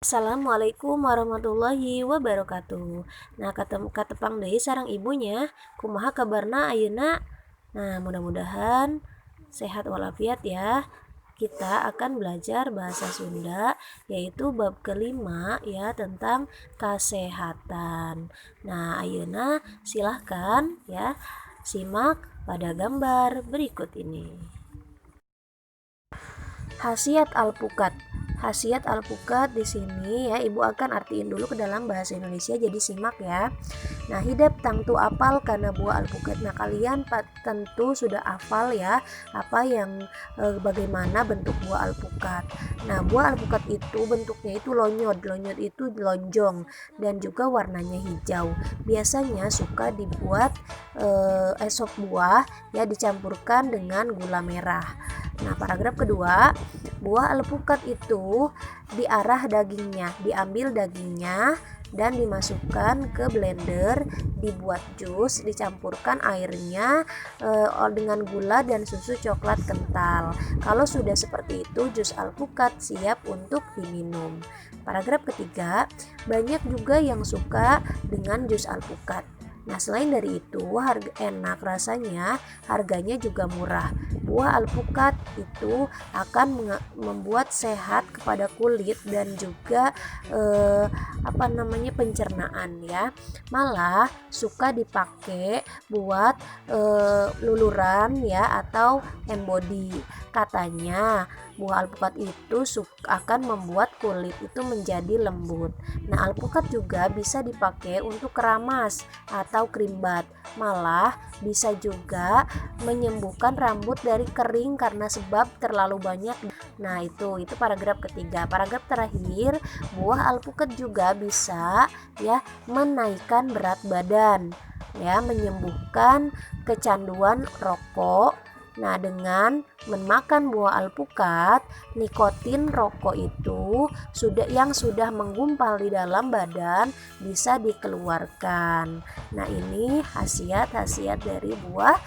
Assalamualaikum warahmatullahi wabarakatuh. Nah, katepang deui sareng ibunya, kumaha kabarna ayeuna? Nah, mudah-mudahan sehat walafiat ya. Kita akan belajar bahasa Sunda yaitu bab kelima ya tentang kesehatan. Nah, ayeuna silahkan ya simak pada gambar berikut ini. Khasiat alpukat. Khasiat alpukat di sini ya Ibu akan artiin dulu ke dalam bahasa Indonesia, jadi simak ya. Nah, hidup tangtu apal karena buah alpukat. Nah, kalian tentu sudah hafal ya apa yang bagaimana bentuk buah alpukat. Nah, buah alpukat itu bentuknya itu lonyot itu lonjong dan juga warnanya hijau. Biasanya suka dibuat esop buah ya dicampurkan dengan gula merah. Nah, paragraf kedua, buah alpukat itu diambil dagingnya dan dimasukkan ke blender, dibuat jus, dicampurkan airnya dengan gula dan susu coklat kental. Kalau sudah seperti itu, jus alpukat siap untuk diminum. Paragraf ketiga, banyak juga yang suka dengan jus alpukat. Nah, selain dari itu, enak rasanya, harganya juga murah. Buah alpukat itu akan membuat sehat kepada kulit dan juga pencernaan ya. Malah suka dipakai buat luluran ya atau embody. Katanya buah alpukat itu akan membuat kulit itu menjadi lembut. Nah, alpukat juga bisa dipakai untuk keramas atau krimbat. Malah bisa juga menyembuhkan rambut dari kering karena sebab terlalu banyak. Nah, itu paragraf ketiga. Paragraf terakhir, buah alpukat juga bisa ya menaikkan berat badan, ya menyembuhkan kecanduan rokok. Nah, dengan memakan buah alpukat, nikotin rokok itu yang sudah menggumpal di dalam badan bisa dikeluarkan. Nah, ini khasiat-khasiat dari buah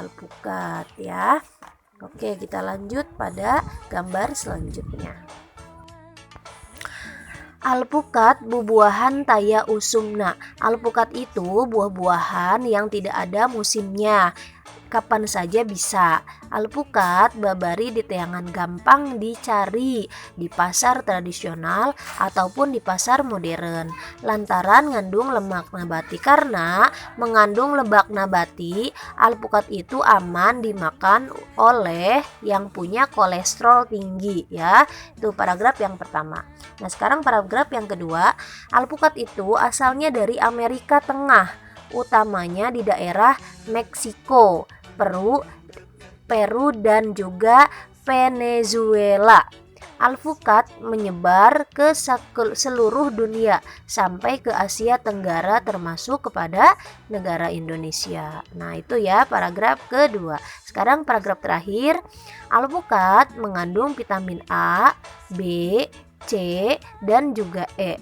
alpukat ya. Oke, kita lanjut pada gambar selanjutnya. Alpukat bubuahan taya usumna. Alpukat itu buah-buahan yang tidak ada musimnya, kapan saja bisa. Alpukat babari di teangan gampang dicari di pasar tradisional ataupun di pasar modern lantaran ngandung lemak nabati. Karena mengandung lemak nabati, alpukat itu aman dimakan oleh yang punya kolesterol tinggi ya. Itu paragraf yang pertama. Nah, sekarang paragraf yang kedua, alpukat itu asalnya dari Amerika Tengah, utamanya di daerah Meksiko, Peru dan juga Venezuela. Alpukat menyebar ke seluruh dunia sampai ke Asia Tenggara termasuk kepada negara Indonesia. Nah, itu ya paragraf kedua. Sekarang paragraf terakhir, alpukat mengandung vitamin A, B, C, dan juga E.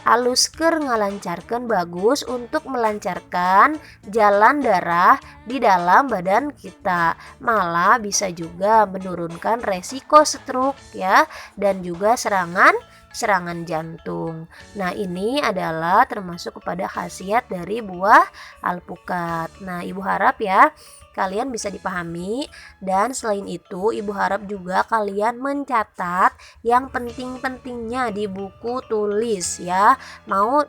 Alusker ngalancarkan bagus untuk melancarkan jalan darah di dalam badan kita. Malah bisa juga menurunkan resiko stroke ya dan juga serangan jantung. Nah, ini adalah termasuk kepada khasiat dari buah alpukat. Nah, Ibu harap ya kalian bisa dipahami, dan selain itu Ibu harap juga kalian mencatat yang penting-pentingnya di buku tulis ya. Mau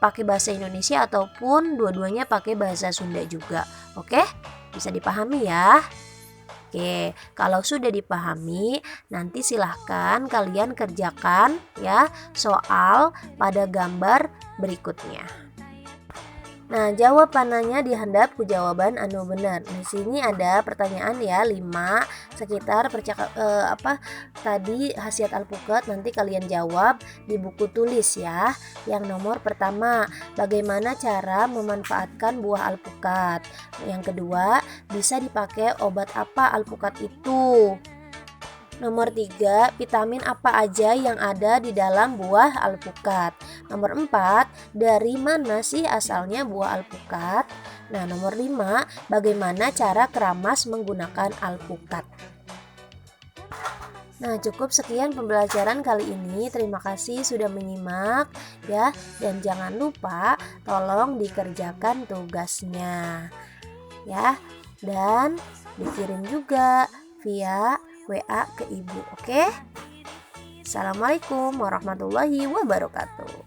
pakai bahasa Indonesia ataupun dua-duanya pakai bahasa Sunda juga. Oke? Bisa dipahami ya? Oke, kalau sudah dipahami, nanti silahkan kalian kerjakan ya soal pada gambar berikutnya. Nah, jawabannya dihandap ku jawaban anu benar. Di sini ada pertanyaan ya 5 sekitar tadi khasiat alpukat, nanti kalian jawab di buku tulis ya. Yang nomor pertama, bagaimana cara memanfaatkan buah alpukat? Yang kedua, bisa dipakai obat apa alpukat itu? Nomor 3, vitamin apa aja yang ada di dalam buah alpukat? Nomor 4, dari mana sih asalnya buah alpukat? Nah, nomor 5, bagaimana cara keramas menggunakan alpukat? Nah, cukup sekian pembelajaran kali ini. Terima kasih sudah menyimak ya. Dan jangan lupa tolong dikerjakan tugasnya ya. Dan dikirim juga via WA ke Ibu, oke? Assalamualaikum warahmatullahi wabarakatuh.